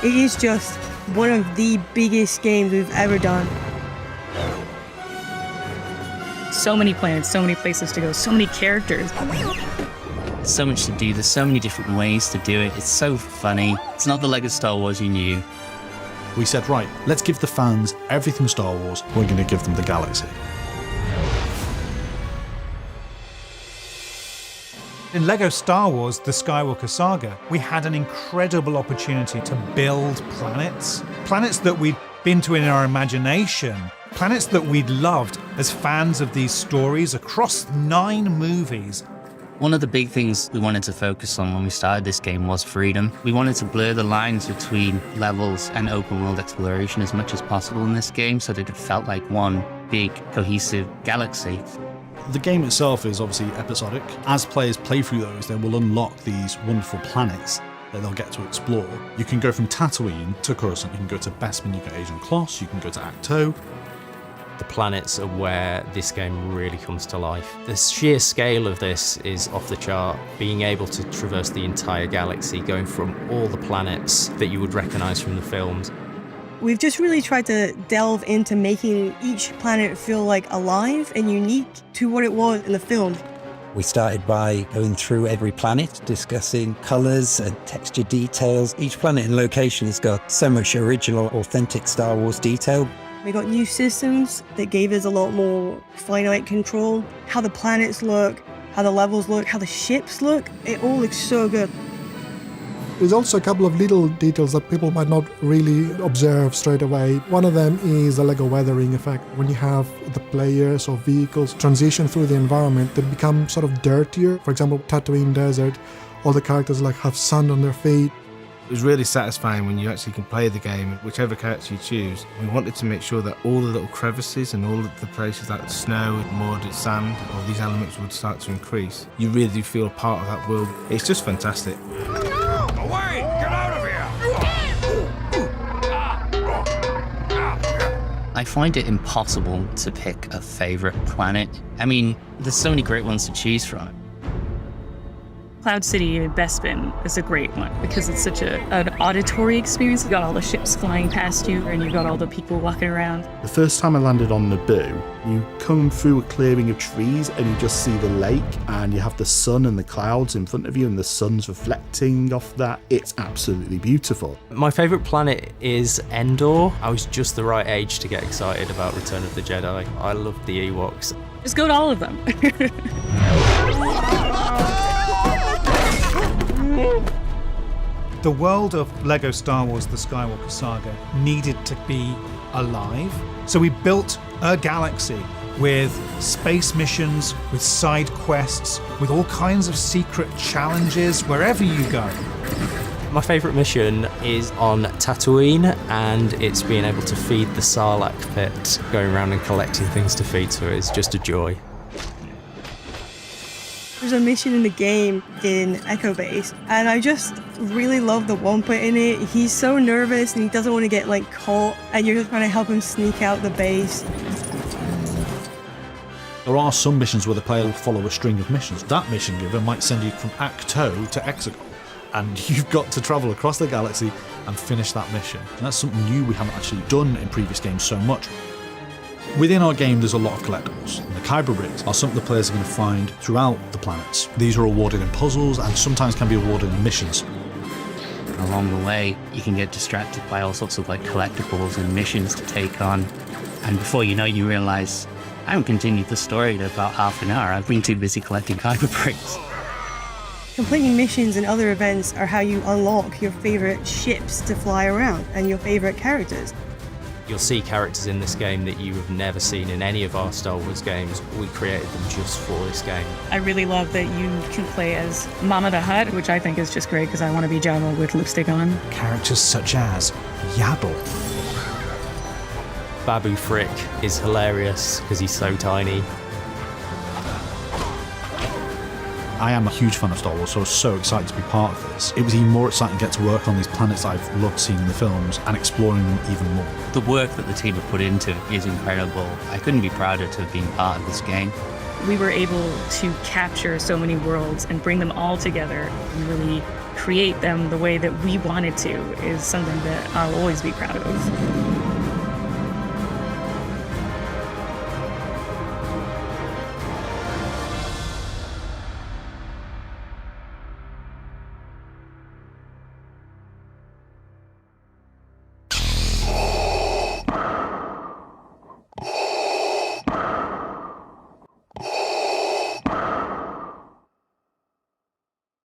It is just one of the biggest games we've ever done. So many planets, so many places to go, so many characters. So much to do, there's so many different ways to do it. It's so funny. It's not the LEGO Star Wars you knew. We said, right, let's give the fans everything Star Wars, we're going to give them the galaxy. In LEGO Star Wars The Skywalker Saga, we had an incredible opportunity to build planets. Planets that we'd been to in our imagination. Planets that we'd loved as fans of these stories across 9 movies. One of the big things we wanted to focus on when we started this game was freedom. We wanted to blur the lines between levels and open world exploration as much as possible in this game so that it felt like one big cohesive galaxy. The game itself is obviously episodic. As players play through those, they will unlock these wonderful planets that they'll get to explore. You can go from Tatooine to Coruscant, you can go to Bespin, you can go to Ajan Kloss, you can go to Ahch-To. The planets are where this game really comes to life. The sheer scale of this is off the chart. Being able to traverse the entire galaxy, going from all the planets that you would recognise from the films. We've just really tried to delve into making each planet feel like alive and unique to what it was in the film. We started by going through every planet, discussing colours and texture details. Each planet and location has got so much original, authentic Star Wars detail. We got new systems that gave us a lot more finite control. How the planets look, how the levels look, how the ships look, it all looks so good. There's also a couple of little details that people might not really observe straight away. One of them is the LEGO weathering effect. When you have the players or vehicles transition through the environment, they become sort of dirtier. For example, Tatooine Desert, all the characters like have sand on their feet. It was really satisfying when you actually can play the game, whichever character you choose. We wanted to make sure that all the little crevices and all of the places like snow, mud, sand, all these elements would start to increase. You really do feel part of that world. It's just fantastic. Away! Get out of here! I find it impossible to pick a favourite planet. I mean, there's so many great ones to choose from. Cloud City in Bespin is a great one because it's such an auditory experience. You got all the ships flying past you and you got all the people walking around. The first time I landed on Naboo, you come through a clearing of trees and you just see the lake and you have the sun and the clouds in front of you and the sun's reflecting off that. It's absolutely beautiful. My favourite planet is Endor. I was just the right age to get excited about Return of the Jedi. I loved the Ewoks. Just go to all of them. The world of LEGO Star Wars The Skywalker Saga needed to be alive. So we built a galaxy with space missions, with side quests, with all kinds of secret challenges wherever you go. My favourite mission is on Tatooine, and it's being able to feed the Sarlacc pit, going around and collecting things to feed, so it's just a joy. There's a mission in the game in Echo Base, and I just really love the Wampa in it. He's so nervous and he doesn't want to get like caught, and you're just trying to help him sneak out the base. There are some missions where the player will follow a string of missions. That mission giver might send you from Ahch-To to Exegol, and you've got to travel across the galaxy and finish that mission. And that's something new we haven't actually done in previous games so much. Within our game, there's a lot of collectibles, and the Kyber bricks are something the players are going to find throughout the planets. These are awarded in puzzles and sometimes can be awarded in missions. Along the way, you can get distracted by all sorts of like collectibles and missions to take on. And before you know, you realize, I haven't continued the story to about half an hour. I've been too busy collecting Kyber bricks. Completing missions and other events are how you unlock your favorite ships to fly around and your favorite characters. You'll see characters in this game that you have never seen in any of our Star Wars games. We created them just for this game. I really love that you can play as Mama the Hutt, which I think is just great because I want to be Jabba with lipstick on. Characters such as Yaddle. Babu Frick is hilarious because he's so tiny. I am a huge fan of Star Wars, so I was so excited to be part of this. It was even more exciting to get to work on these planets I've loved seeing in the films and exploring them even more. The work that the team have put into it is incredible. I couldn't be prouder to have been part of this game. we were able to capture so many worlds and bring them all together and really create them the way that we wanted to is something that I'll always be proud of.